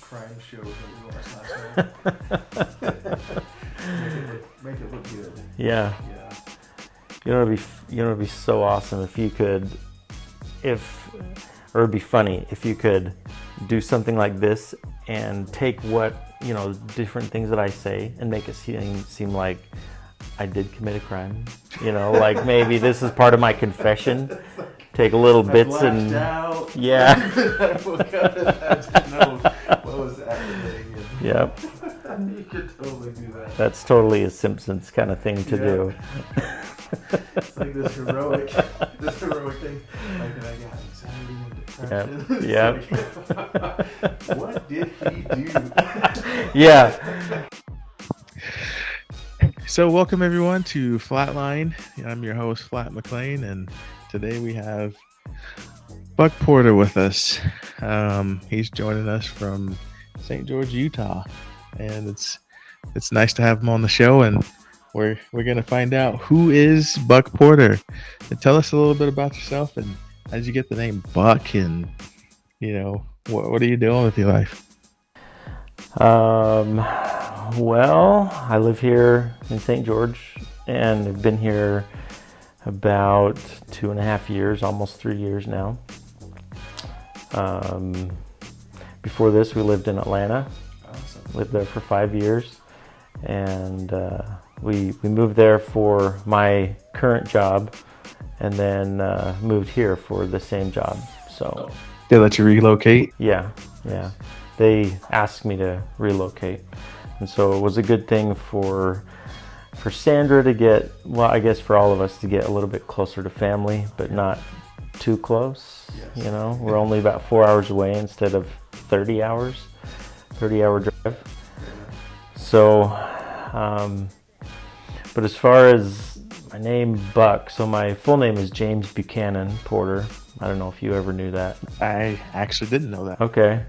crime shows that we watched last night. Make it look good. Yeah. Yeah. It'd be so awesome if you could, or it'd be funny if you could do something like this and take different things that I say and make it seem like I did commit a crime. Like maybe this is part of my confession. Take a little bits and out. Yeah. I woke up and I didn't know what was happening. Yep. You could totally do that. That's totally a Simpsons kind of thing to do. It's like this heroic thing. Like I got anxiety and depression. Yep. What did he do? Yeah. So welcome everyone to PhlattLine. I'm your host, Flat McLean, and today we have Buck Porter with us. He's joining us from St. George, Utah, and it's nice to have him on the show. And we're gonna find out who is Buck Porter. And tell us a little bit about yourself and how did you get the name Buck, and what are you doing with your life? Well, I live here in St. George, and I've been here about 2.5 years, almost 3 years now. Before this, we lived in Atlanta. Awesome. Lived there for 5 years, and we moved there for my current job, and then moved here for the same job. So They let you relocate? yeah. They asked me to relocate, and so it was a good thing for Sandra to get, well, I guess for all of us to get a little bit closer to family, but not too close. Yes. We're only about 4 hours away instead of 30-hour drive. So, but as far as my name, Buck, so my full name is James Buchanan Porter. I don't know if you ever knew that. I actually didn't know that. Okay.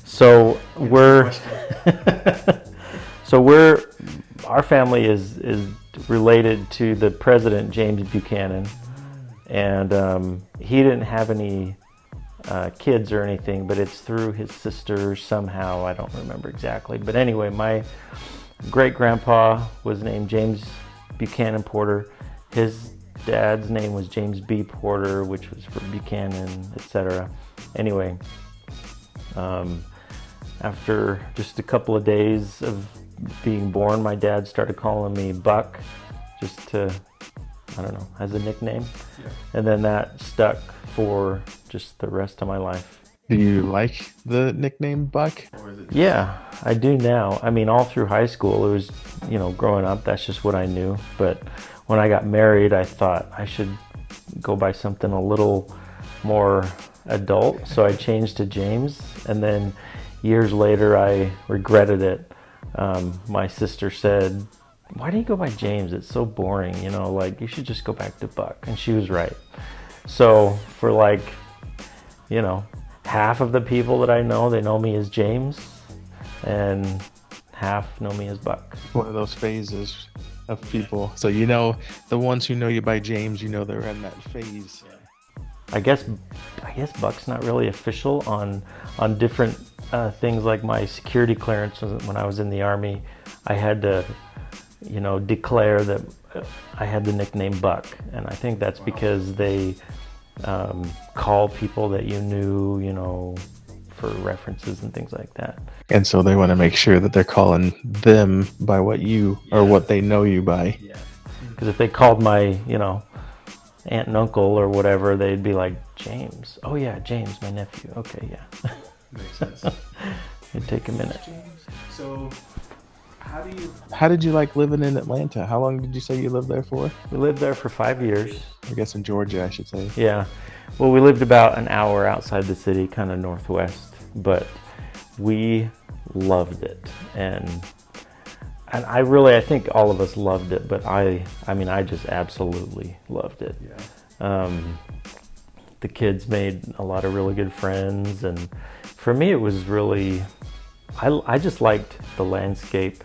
So our family is related to the president, James Buchanan, and he didn't have any kids or anything, but it's through his sister somehow. I don't remember exactly. But anyway, my great-grandpa was named James Buchanan Porter. His dad's name was James B. Porter, which was for Buchanan, etc. Anyway, after just a couple of days of being born, my dad started calling me Buck, just to, I don't know, as a nickname. Yeah. And then that stuck for just the rest of my life. Do you like the nickname Buck? Or is it Yeah, I do now. I mean, all through high school, it was, growing up, that's just what I knew. But when I got married, I thought I should go by something a little more adult. So I changed to James. And then years later, I regretted it. My sister said, "Why do you go by James? It's so boring, like you should just go back to Buck." And she was right. So for half of the people that I know, they know me as James, and half know me as Buck. One of those phases of people. So the ones who know you by James, they're in that phase. I guess Buck's not really official on different things. Like my security clearance when I was in the Army, I had to declare that I had the nickname Buck, and I think that's because they call people that you knew, for references and things like that. And so they want to make sure that they're calling them by what they know you by. Yeah. Because if they called my, aunt and uncle or whatever, they'd be like, "James. Oh yeah, James, my nephew. Okay, yeah." Makes sense. It'd take a minute. James, so How did you like living in Atlanta? How long did you say you lived there for? We lived there for 5 years. I guess in Georgia, I should say. Yeah. Well, we lived about an hour outside the city, kind of northwest, but we loved it. And I think all of us loved it, but I just absolutely loved it. Yeah. The kids made a lot of really good friends, and for me it was really, I just liked the landscape,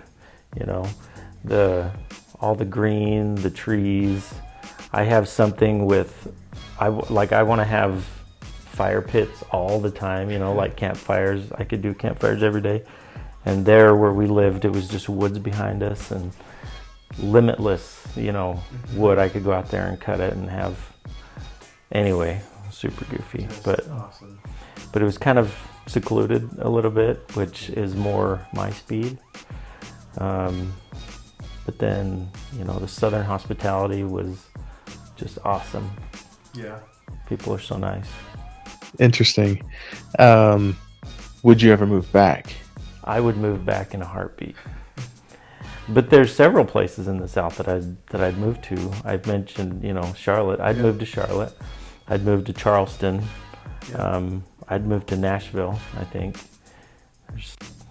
all the green, the trees. I have something with, I want to have fire pits all the time, like campfires. I could do campfires every day. And there where we lived, it was just woods behind us and limitless, wood. I could go out there and cut it and have, anyway, super goofy. That's awesome. But it was kind of secluded a little bit, which is more my speed. But then, the Southern hospitality was just awesome. Yeah. People are so nice. Interesting. Would you ever move back? I would move back in a heartbeat. But there's several places in the South that I'd move to. I've mentioned, Charlotte. I'd move to Charlotte. I'd move to Charleston. Yeah. I'd move to Nashville, I think.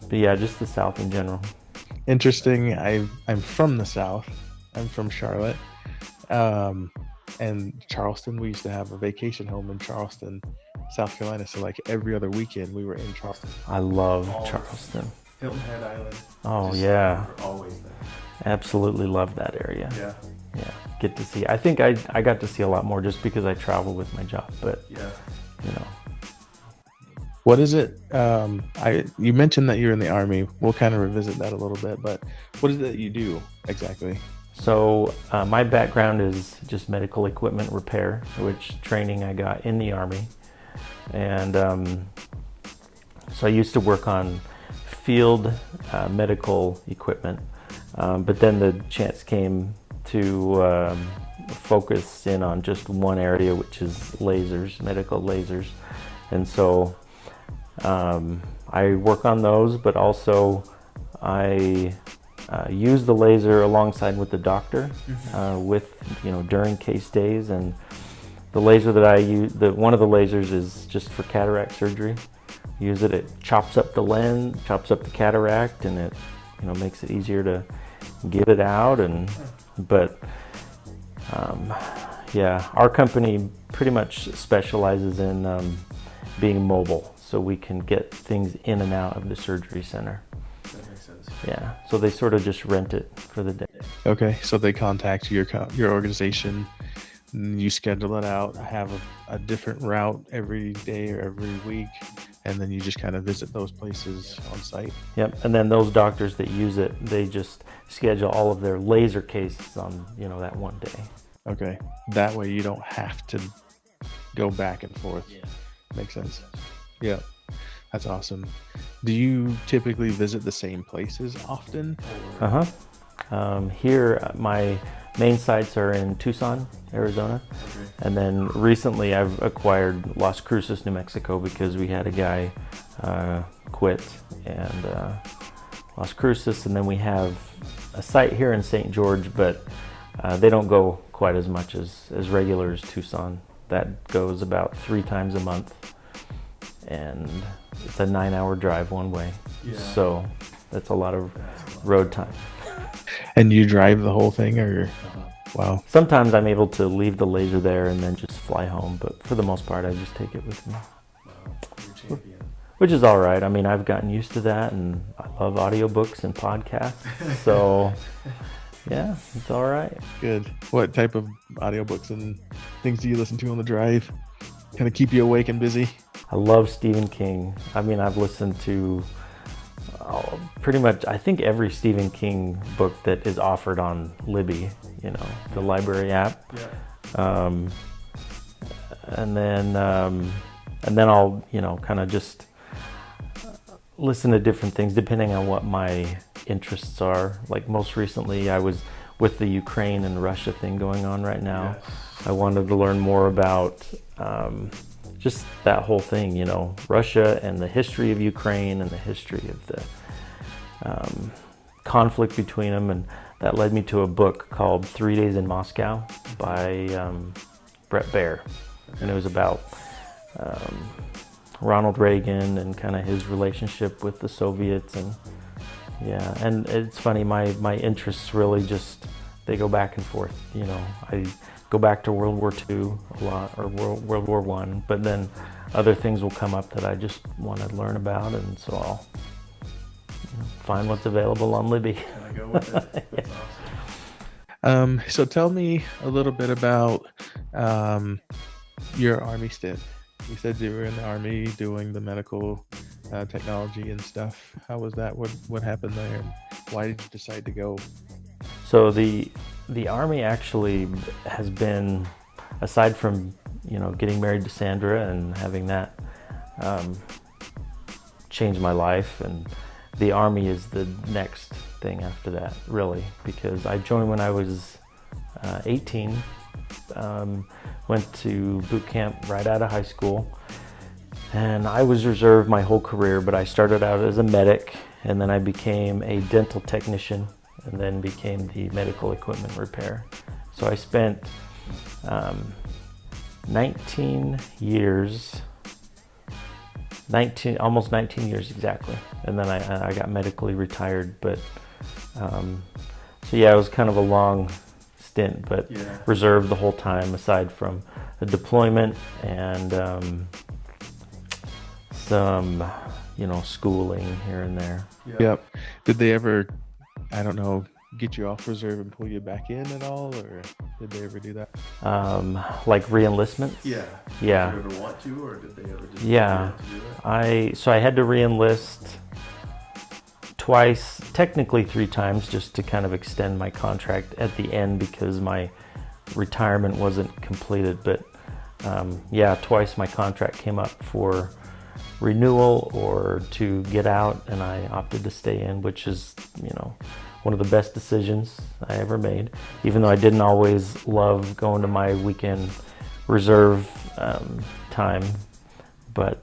But yeah, just the South in general. Interesting. I'm from the South. I'm from Charlotte. And Charleston, we used to have a vacation home in Charleston, South Carolina. So like every other weekend we were in Charleston. I love All Charleston. Hilton Head Island. Oh, Just yeah. we're always there. Absolutely love that area. Yeah. Yeah. Get to see. I think I got to see a lot more just because I travel with my job. But, Yeah. What is it? You mentioned that you're in the Army. We'll kind of revisit that a little bit, but what is it that you do exactly? So my background is just medical equipment repair, which training I got in the Army. And so I used to work on field medical equipment, but then the chance came to focus in on just one area, which is lasers, medical lasers. And so I work on those, but also I use the laser alongside with the doctor during case days. And the laser that I use, one of the lasers is just for cataract surgery. Use it, it chops up the lens, chops up the cataract, and it makes it easier to get it out. But our company pretty much specializes in being mobile, so we can get things in and out of the surgery center. That makes sense. Yeah, so they sort of just rent it for the day. Okay, so they contact your organization, you schedule it out, have a different route every day or every week, and then you just kind of visit those places on site. Yep, and then those doctors that use it, they just schedule all of their laser cases on that one day. Okay, that way you don't have to go back and forth. Yeah. Makes sense. Yeah, that's awesome. Do you typically visit the same places often? Here, my main sites are in Tucson, Arizona. Okay. And then recently I've acquired Las Cruces, New Mexico, because we had a guy quit, and Las Cruces. And then we have a site here in St. George, but they don't go quite as much as regular as Tucson. That goes about 3 times a month, and it's a 9-hour drive one way. Yeah. So that's a lot of road time. And you drive the whole thing, or? Wow. Sometimes I'm able to leave the laser there and then just fly home, but for the most part I just take it with me. Wow. You're a champion. Which is all right. I mean, I've gotten used to that, and I love audiobooks and podcasts, so yeah, it's all right. Good. What type of audiobooks and things do you listen to on the drive? Kind of keep you awake and busy? I love Stephen King. I mean, I've listened to pretty much, I think, every Stephen King book that is offered on Libby, the library app. Yeah. And then I'll, kind of just listen to different things depending on what my interests are. Like most recently, I was with the Ukraine and Russia thing going on right now. Yes. I wanted to learn more about just that whole thing, Russia and the history of Ukraine and the history of the conflict between them. And that led me to a book called 3 Days in Moscow by Brett Baer. And it was about Ronald Reagan and kind of his relationship with the Soviets. And yeah, and it's funny, my interests really just, they go back and forth. I go back to World War II a lot, or World War I, but then other things will come up that I just want to learn about, and so I'll find what's available on Libby. Kind of go with it. That's Yeah. awesome. So tell me a little bit about your Army stint. You said you were in the Army doing the medical technology and stuff. How was that? What happened there? Why did you decide to go? So the Army actually has been, aside from getting married to Sandra and having that change my life, and the Army is the next thing after that, really, because I joined when I was 18. Went to boot camp right out of high school, and I was reserved my whole career, but I started out as a medic, and then I became a dental technician, and then became the medical equipment repair. So I spent 19 years, almost 19 years exactly, and then I got medically retired. But so yeah, it was kind of a long stint, but reserved the whole time, aside from a deployment and some schooling here and there. Yep. Did they ever, I don't know, get you off reserve and pull you back in at all, or did they ever do that? Like re-enlistments? Yeah. Yeah. Did you ever want to, or did they ever just Yeah. to do it? I had to re-enlist twice, technically 3 times, just to kind of extend my contract at the end because my retirement wasn't completed. But yeah, twice my contract came up for renewal or to get out, and I opted to stay in, which is one of the best decisions I ever made, even though I didn't always love going to my weekend reserve time. But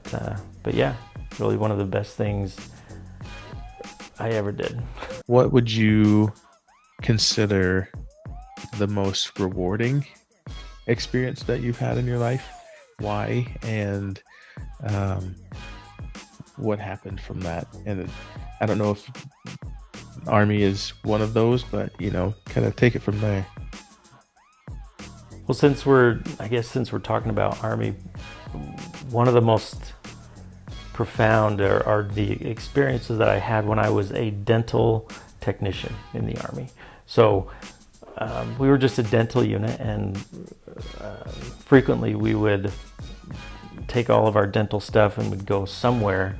yeah, really one of the best things I ever did. What would you consider the most rewarding experience that you've had in your life? Why? And what happened from that? And I don't know if Army is one of those, but kind of take it from there. Well, since we're talking about Army, one of the most profound are the experiences that I had when I was a dental technician in the Army. So we were just a dental unit, and frequently we would take all of our dental stuff and would go somewhere,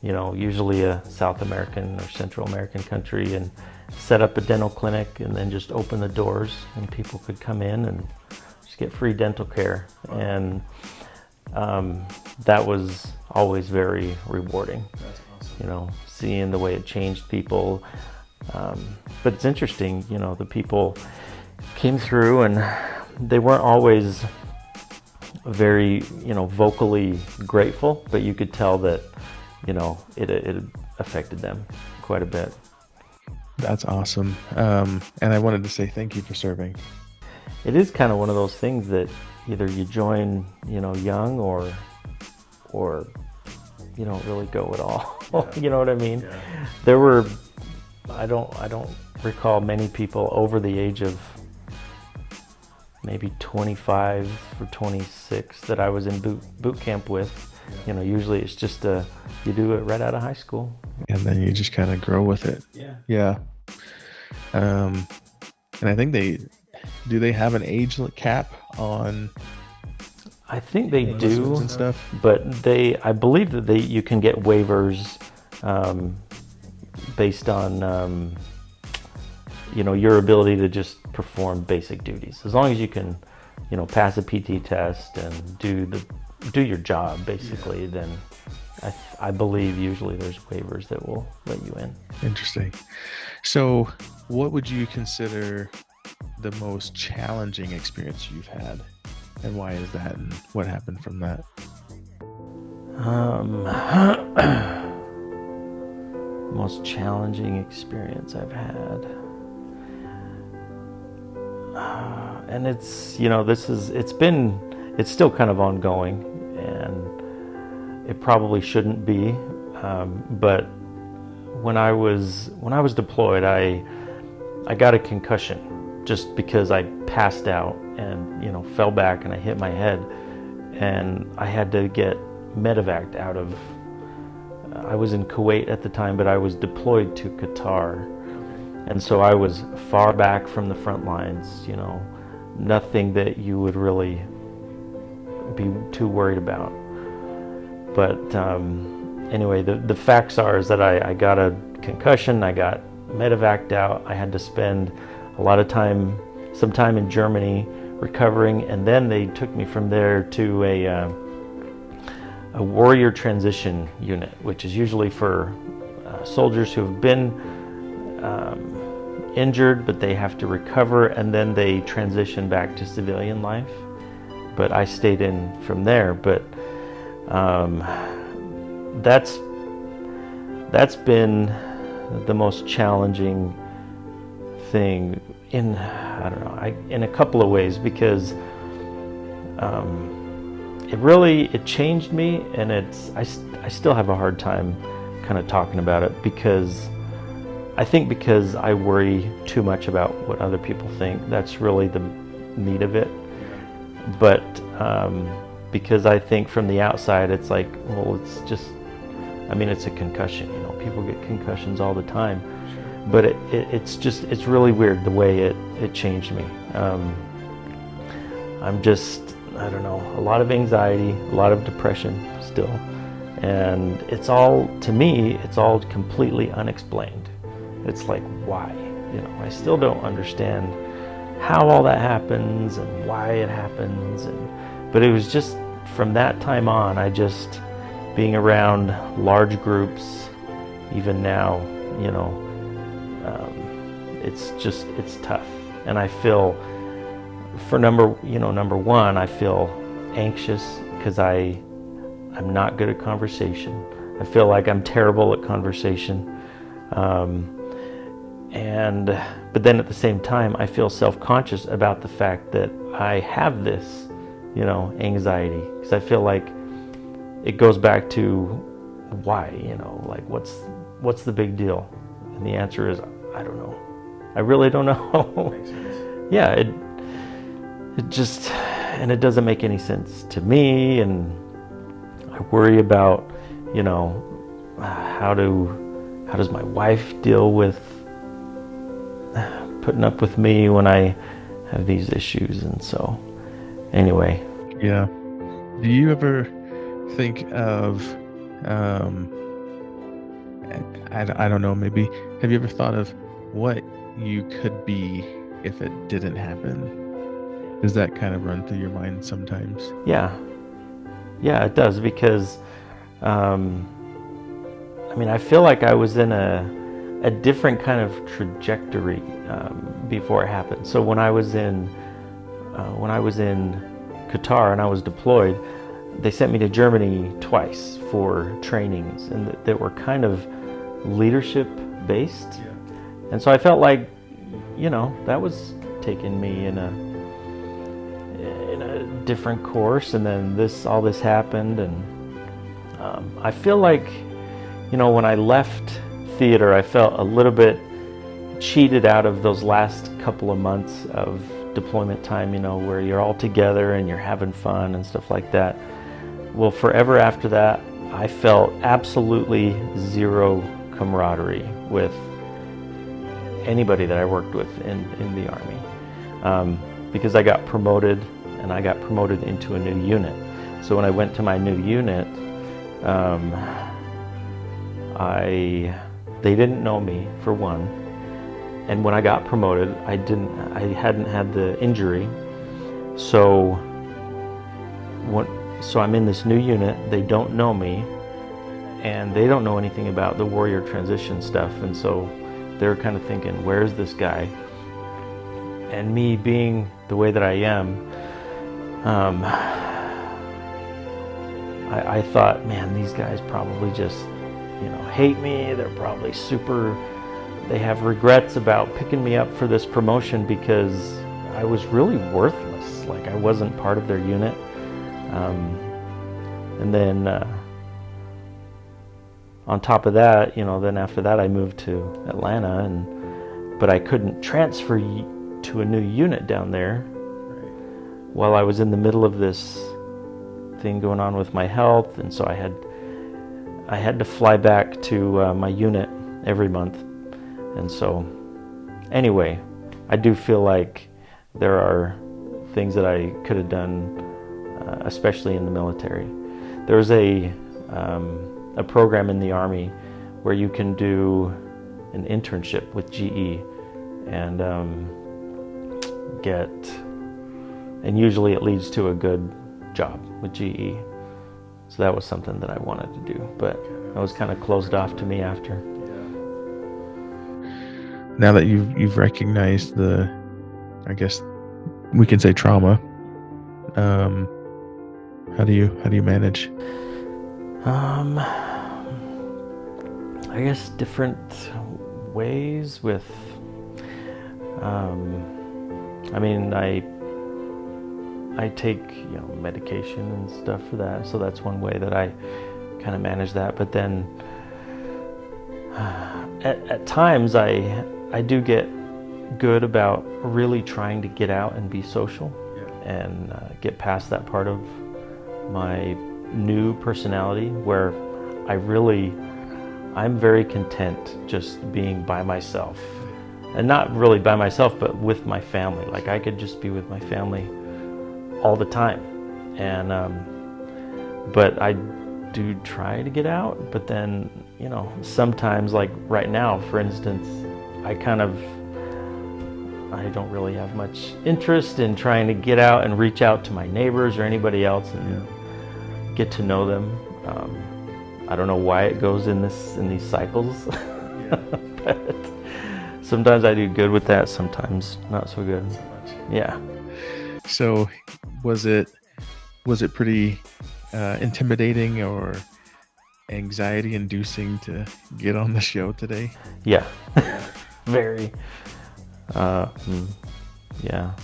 usually a South American or Central American country, and set up a dental clinic, and then just open the doors and people could come in and just get free dental care. And that was always very rewarding. That's awesome. Seeing the way it changed people. But it's interesting, the people came through and they weren't always very, vocally grateful, but you could tell that, it affected them quite a bit. That's awesome. And I wanted to say thank you for serving. It is kind of one of those things that either you join, young, or you don't really go at all. Yeah. You know what I mean? Yeah. There were, I don't recall many people over the age of maybe 25 or 26 that I was in boot camp with. Yeah. Usually it's just you do it right out of high school. And then you just kind of grow with it. Yeah. Yeah. And I think they have an age cap on I think they do, and stuff? but I believe that you can get waivers based on your ability to just perform basic duties. As long as you can, pass a PT test and do your job basically, then I believe usually there's waivers that will let you in. Interesting. So, what would you consider the most challenging experience you've had, and why is that, and what happened from that? Most challenging experience I've had, and it's still kind of ongoing, and it probably shouldn't be, but when I was deployed, I got a concussion just because I passed out and fell back and I hit my head, and I had to get medevaced out of. I was in Kuwait at the time, but I was deployed to Qatar, and so I was far back from the front lines. Nothing that you would really be too worried about. But anyway, the facts are is that I got a concussion. I got medevaced out. I had to spend a lot of time, some time in Germany recovering, and then they took me from there to a warrior transition unit, which is usually for soldiers who have been injured, but they have to recover, and then they transition back to civilian life. But I stayed in from there. But that's been the most challenging thing in, I don't know, in a couple of ways, because it changed me, and I still have a hard time kind of talking about it, because I think because I worry too much about what other people think. That's really the meat of it. But because I think from the outside, it's like, well, it's just, I mean, it's a concussion, you know, people get concussions all the time. But it's really weird the way it changed me. I'm just, I don't know, a lot of anxiety, a lot of depression still. And it's all, to me, it's all completely unexplained. It's like, why? You know, I still don't understand how all that happens and why it happens. But it was just from that time on, being around large groups, even now, you know, it's tough. And I feel, for number one, I feel anxious because I'm not good at conversation. I feel like I'm terrible at conversation. But then at the same time, I feel self-conscious about the fact that I have this, you know, anxiety, because I feel like it goes back to why, you know, like what's the big deal? And the answer is, I don't know. I really don't know. Makes sense. Yeah, it just, and it doesn't make any sense to me, and I worry about, you know, how does my wife deal with putting up with me when I have these issues. And so anyway. Yeah. Do you ever think of, I don't know, maybe, have you ever thought of what you could be if it didn't happen? Does that kind of run through your mind sometimes? Yeah, it does, because I mean, I feel like I was in a different kind of trajectory before it happened. So when I was in Qatar and I was deployed, they sent me to Germany twice for trainings, and that were kind of leadership based. Yeah. And so I felt like, you know, that was taking me in a different course, and then all this happened, and I feel like, you know, when I left theater, I felt a little bit cheated out of those last couple of months of deployment time, you know, where you're all together and you're having fun and stuff like that. Well, forever after that, I felt absolutely zero camaraderie with anybody that I worked with in the Army, because I got promoted, and I got promoted into a new unit. So when I went to my new unit, they didn't know me, for one, and when I got promoted, I hadn't had the injury. So I'm in this new unit. They don't know me, and they don't know anything about the warrior transition stuff, and so they're kind of thinking, where's this guy? And me being the way that I am, I thought, man, these guys probably just, you know, hate me. They're probably they have regrets about picking me up for this promotion, because I was really worthless. Like, I wasn't part of their unit. And then on top of that, you know, then after that I moved to Atlanta, but I couldn't transfer to a new unit down there while I was in the middle of this thing going on with my health, and so I had to fly back to my unit every month. And so anyway, I do feel like there are things that I could have done, especially in the military. There was a a program in the Army where you can do an internship with GE and and usually it leads to a good job with GE. So that was something that I wanted to do, but it was kind of closed off to me after. Now that you've recognized the, I guess we can say, trauma, how do you manage? I guess different ways with, I mean, I take, medication and stuff for that, so that's one way that I kind of manage that. But then at times I do get good about really trying to get out and be social and get past that part of my new personality where I'm very content just being by myself, and not really by myself, but with my family. Like I could just be with my family all the time, and but I do try to get out. But then sometimes, like right now, for instance, I don't really have much interest in trying to get out and reach out to my neighbors or anybody else and get to know them. I don't know why it goes in these cycles, but sometimes I do good with that, sometimes not so good. Yeah. So was it pretty intimidating or anxiety inducing to get on the show today? Yeah. Very. Yeah.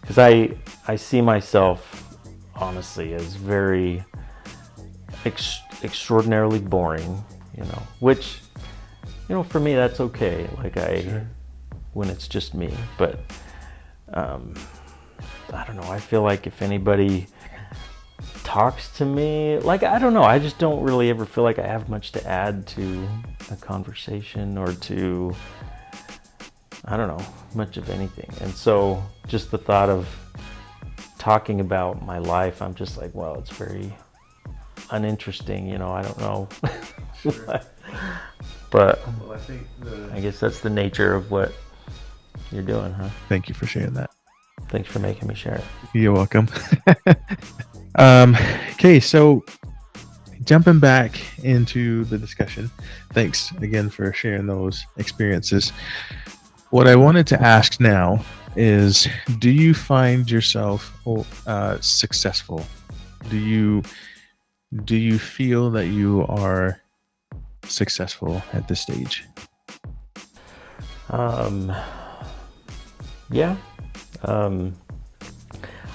Because I see myself honestly as very extraordinarily boring, which for me that's okay. Like when it's just me, but I don't know, I feel like if anybody talks to me, like I don't know, I just don't really ever feel like I have much to add to a conversation or to, I don't know, much of anything. And so just the thought of talking about my life, I'm just like, well, it's very uninteresting, I don't know. Sure. But Well, I think I guess that's the nature of what you're doing, huh? Thank you for sharing that. Thanks for making me share it. You're welcome. Okay, so jumping back into the discussion, thanks again for sharing those experiences. What I wanted to ask now is, do you find yourself successful? Do you feel that you are successful at this stage? Yeah. I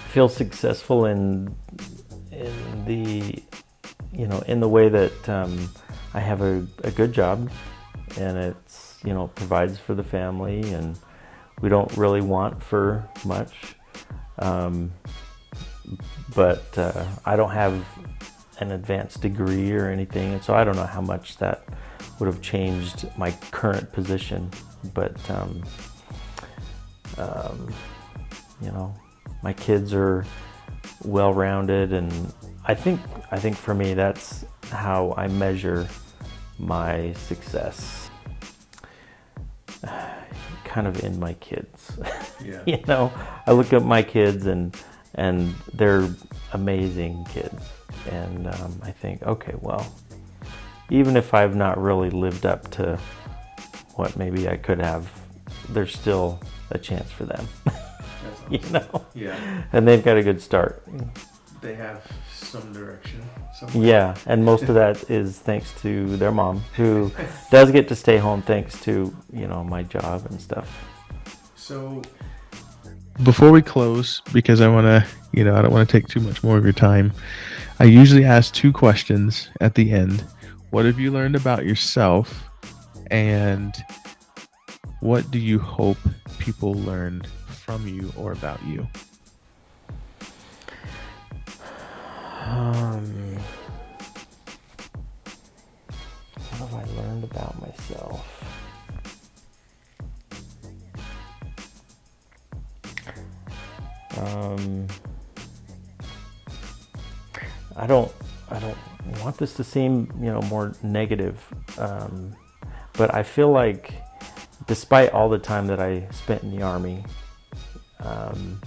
feel successful in the in the way that I have a good job, and it's provides for the family, and we don't really want for much, but I don't have an advanced degree or anything, and so I don't know how much that would have changed my current position, but my kids are well-rounded, and I think for me that's how I measure my success, kind of in my kids. Yeah. I look at my kids and they're amazing kids, and I think, okay, well, even if I've not really lived up to what maybe I could have, there's still a chance for them. That's awesome. Yeah. And they've got a good start. They have some direction. Yeah, and most of that is thanks to their mom, who does get to stay home thanks to my job and stuff. So before we close, because I want to, I don't want to take too much more of your time, I usually ask 2 questions at the end. What have you learned about yourself, and what do you hope people learn from you or about you? What have I learned about myself? I don't want this to seem, more negative. But I feel like despite all the time that I spent in the Army, I'm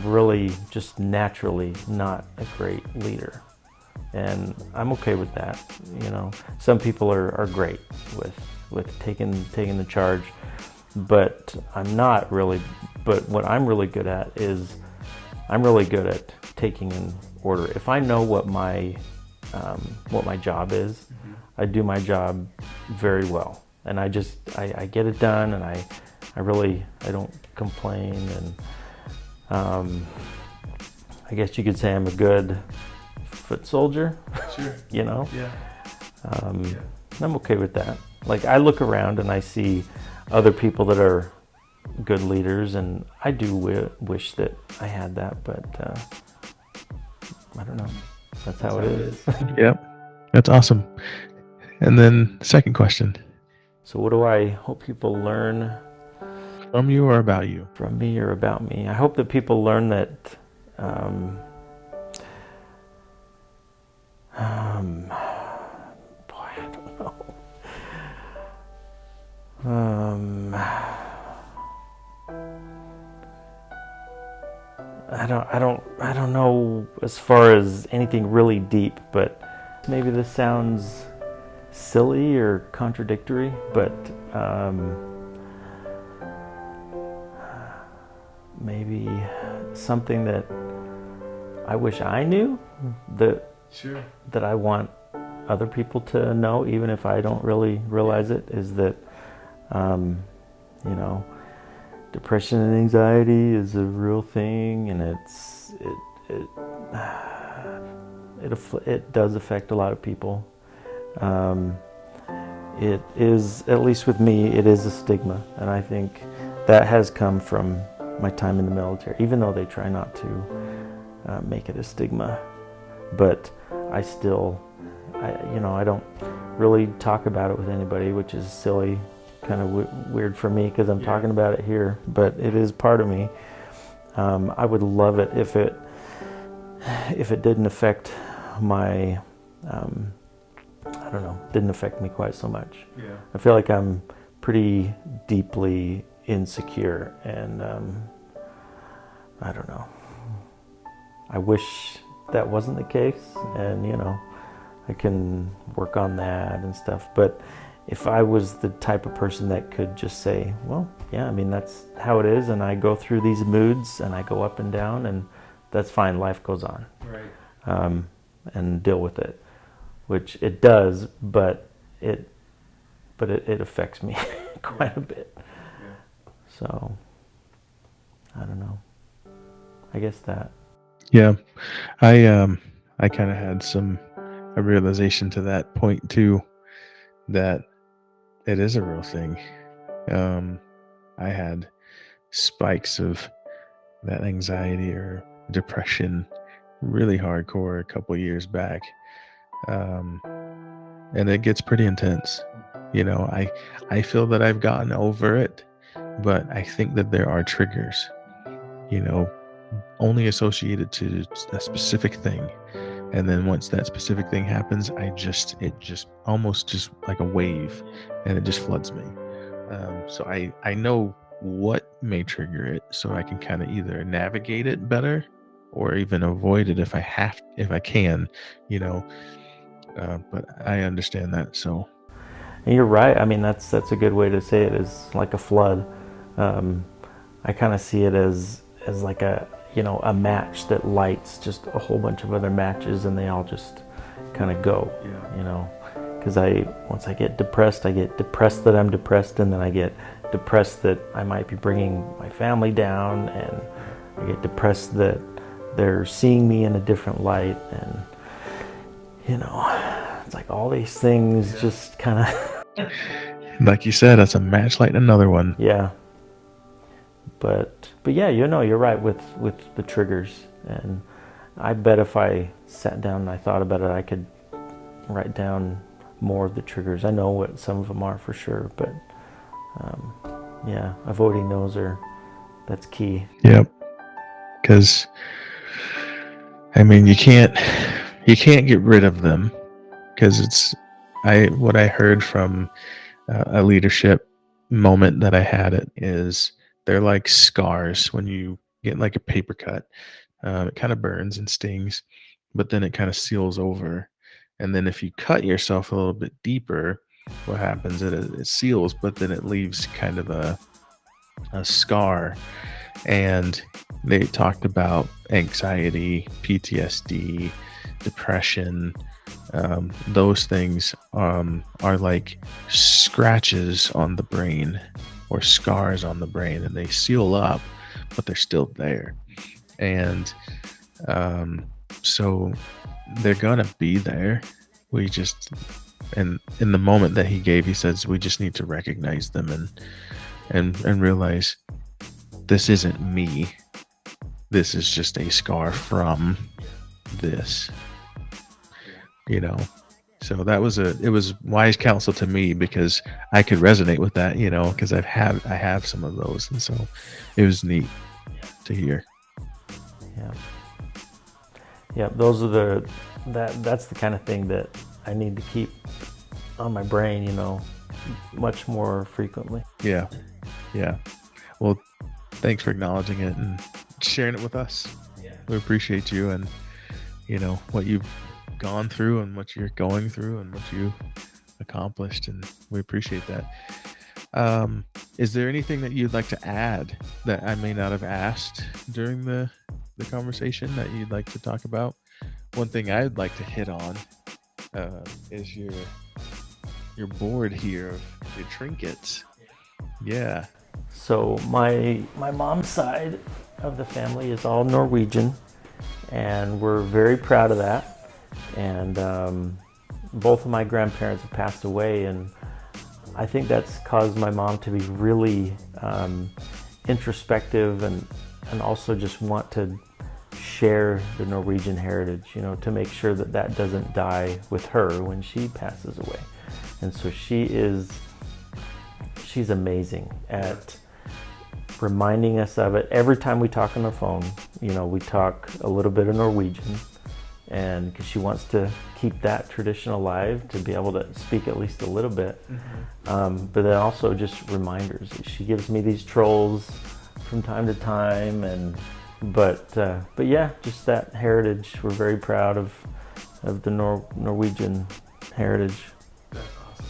really just naturally not a great leader. And I'm okay with that. Some people are great with taking the charge, but I'm not really. But what I'm really good at is I'm really good at taking an order. If I know what my job is, I do my job very well, and I get it done, and I don't complain, and I guess you could say I'm a good foot soldier. Sure. Yeah. Yeah. I'm okay with that. Like, I look around and I see other people that are good leaders, and I do wish that I had that, but I don't know. That's how it is. Yep. That's awesome. And then second question. So what do I hope people learn From you or about you? from me or about me? I hope that people learn that boy, I don't know. I don't know as far as anything really deep, but maybe this sounds silly or contradictory, but maybe something that I wish I knew Sure. that I want other people to know, even if I don't really realize it, is that depression and anxiety is a real thing, and it does affect a lot of people. It is, at least with me, it is a stigma, and I think that has come from my time in the military, even though they try not to make it a stigma. But I don't really talk about it with anybody, which is silly, kind of weird for me because I'm talking about it here, but it is part of me. I would love it if it didn't affect my, didn't affect me quite so much. Yeah. I feel like I'm pretty deeply insecure, and I don't know. I wish that wasn't the case, and I can work on that and stuff. But if I was the type of person that could just say, well, yeah, that's how it is, and I go through these moods and I go up and down, and that's fine, life goes on. Right. And deal with it, which it does, but it affects me quite a bit. Yeah. So I don't know. I guess that. Yeah. I kind of had a realization to that point too, that it is a real thing. I had spikes of that anxiety or depression really hardcore a couple years back. And it gets pretty intense. I feel that I've gotten over it, but I think that there are triggers, only associated to a specific thing. And then once that specific thing happens, it just almost just like a wave, and it just floods me. So I know what may trigger it, so I can kind of either navigate it better or even avoid it if I can, but I understand that. So. And you're right. That's a good way to say it, is like a flood. I kind of see it as like a match that lights just a whole bunch of other matches, and they all just kind of go. Yeah. Because once I get depressed that I'm depressed, and then I get depressed that I might be bringing my family down, and I get depressed that they're seeing me in a different light, and it's like all these things just kind of. Like you said, that's a match lighting another one. Yeah. But yeah, you're right with the triggers, and I bet if I sat down and I thought about it, I could write down more of the triggers. I know what some of them are for sure, but yeah, avoiding those that's key. Yep. Because I mean, you can't get rid of them, because what I heard from a leadership moment that I had it is they're like scars when you get like a paper cut. It kind of burns and stings, but then it kind of seals over. And then if you cut yourself a little bit deeper, what happens? It seals, but then it leaves kind of a scar. And they talked about anxiety, PTSD, depression. Those things are like scratches on the brain or scars on the brain, and they seal up, but they're still there. And so they're gonna be there. We just, and in the moment that he gave, he says we just need to recognize them and realize this isn't me. This is just a scar from this, So that was it was wise counsel to me, because I could resonate with that, because I have some of those, and so it was neat to hear. Yeah, those are that's the kind of thing that I need to keep on my brain, much more frequently. Yeah. Well, thanks for acknowledging it and sharing it with us. We appreciate you, and what you've gone through and what you're going through and what you accomplished, and we appreciate that. Is there anything that you'd like to add that I may not have asked during the conversation that you'd like to talk about? One thing I'd like to hit on is your board here of your trinkets. Yeah. So my mom's side of the family is all Norwegian, and we're very proud of that. And both of my grandparents have passed away, and I think that's caused my mom to be really introspective and also just want to share the Norwegian heritage, to make sure that doesn't die with her when she passes away. And so she's amazing at reminding us of it. Every time we talk on the phone, we talk a little bit of Norwegian, and because she wants to keep that tradition alive, to be able to speak at least a little bit. Mm-hmm. But then also just reminders. She gives me these trolls from time to time, but yeah, just that heritage. We're very proud of the Norwegian heritage. That's awesome.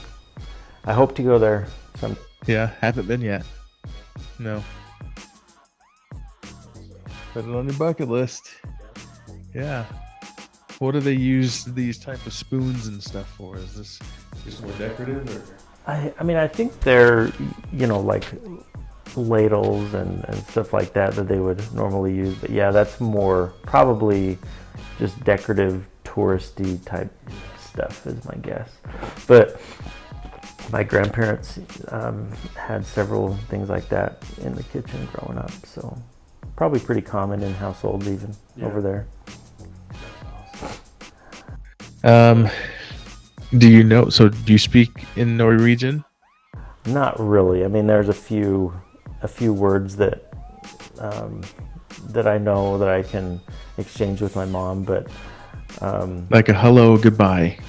I hope to go there some. Yeah, haven't been yet. No. Put it on your bucket list. Yeah. What do they use these type of spoons and stuff for? Is this just more decorative, or? I think they're, like ladles and stuff like that they would normally use. But yeah, that's more probably just decorative, touristy type stuff is my guess. But my grandparents had several things like that in the kitchen growing up, so probably pretty common in households even over there. Do you speak in Norwegian? Not really. I mean, there's a few words that I know that I can exchange with my mom, but like a hello, goodbye.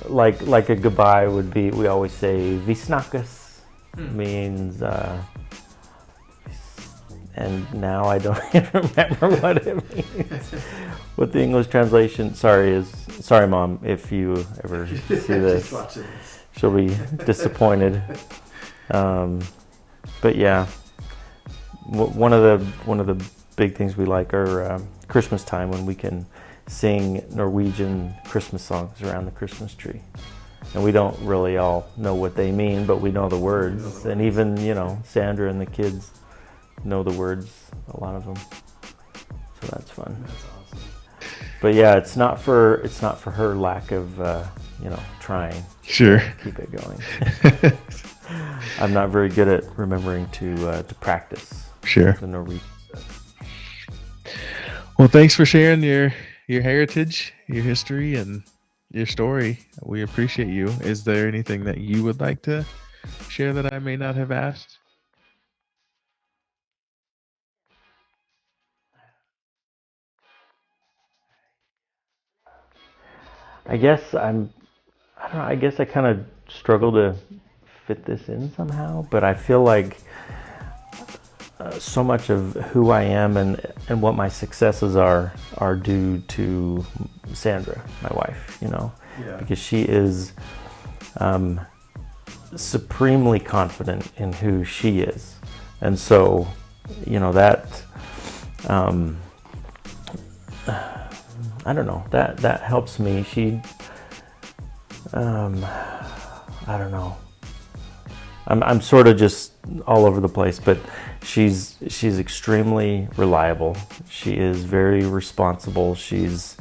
Like a goodbye would be, we always say vi snakkes, means and now I don't even remember what it means. What the English translation, sorry Mom, if you ever see this, she'll be disappointed. But yeah, one of the big things we like are Christmas time, when we can sing Norwegian Christmas songs around the Christmas tree. And we don't really all know what they mean, but we know the words. And even, Sandra and the kids know the words, a lot of them. So that's fun. That's awesome. But yeah, it's not for her lack of trying. Sure. To keep it going. I'm not very good at remembering to practice. Sure. The Norwegian. Well, thanks for sharing your heritage, your history, and your story. We appreciate you. Is there anything that you would like to share that I may not have asked? I guess I don't know. I guess I kind of struggle to fit this in somehow, but I feel like so much of who I am and what my successes are due to Sandra, my wife. Yeah. Because she is supremely confident in who she is, and so that I don't know, that helps me. She I don't know. I'm sort of just all over the place, but she's extremely reliable. She is very responsible. She's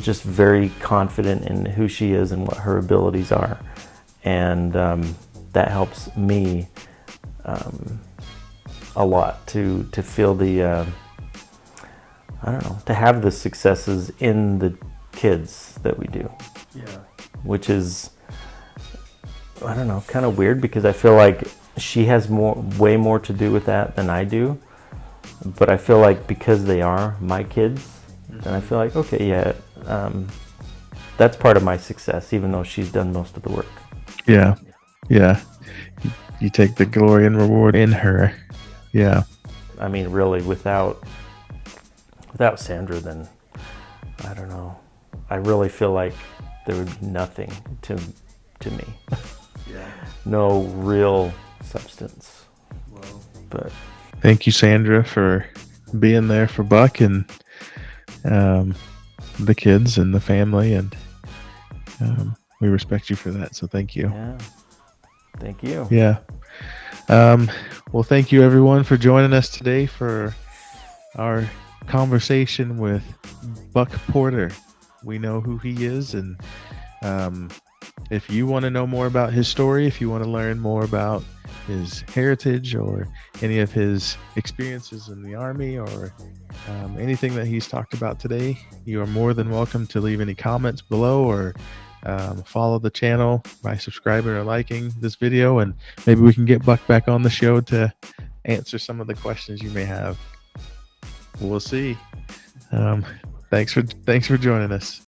just very confident in who she is and what her abilities are, and that helps me a lot to feel the I don't know, to have the successes in the kids that we do. Yeah. Which is, I don't know, kind of weird, because I feel like she has way more to do with that than I do. But I feel like because they are my kids, then I feel like, okay, yeah, that's part of my success, even though she's done most of the work. Yeah. You take the glory and reward in her. Yeah. I mean, really, without Sandra, then I don't know. I really feel like there would be nothing to me. Yeah. No real substance. Well, But Thank you, Sandra, for being there for Buck and the kids and the family, and we respect you for that. So thank you. yeah, thank you. Yeah. Well, thank you everyone for joining us today for our conversation with Buck Porter. We know who he is, and if you want to know more about his story, if you want to learn more about his heritage or any of his experiences in the Army, or anything that he's talked about today, you are more than welcome to leave any comments below, or follow the channel by subscribing or liking this video, and maybe we can get Buck back on the show to answer some of the questions you may have. We'll see. Thanks for joining us.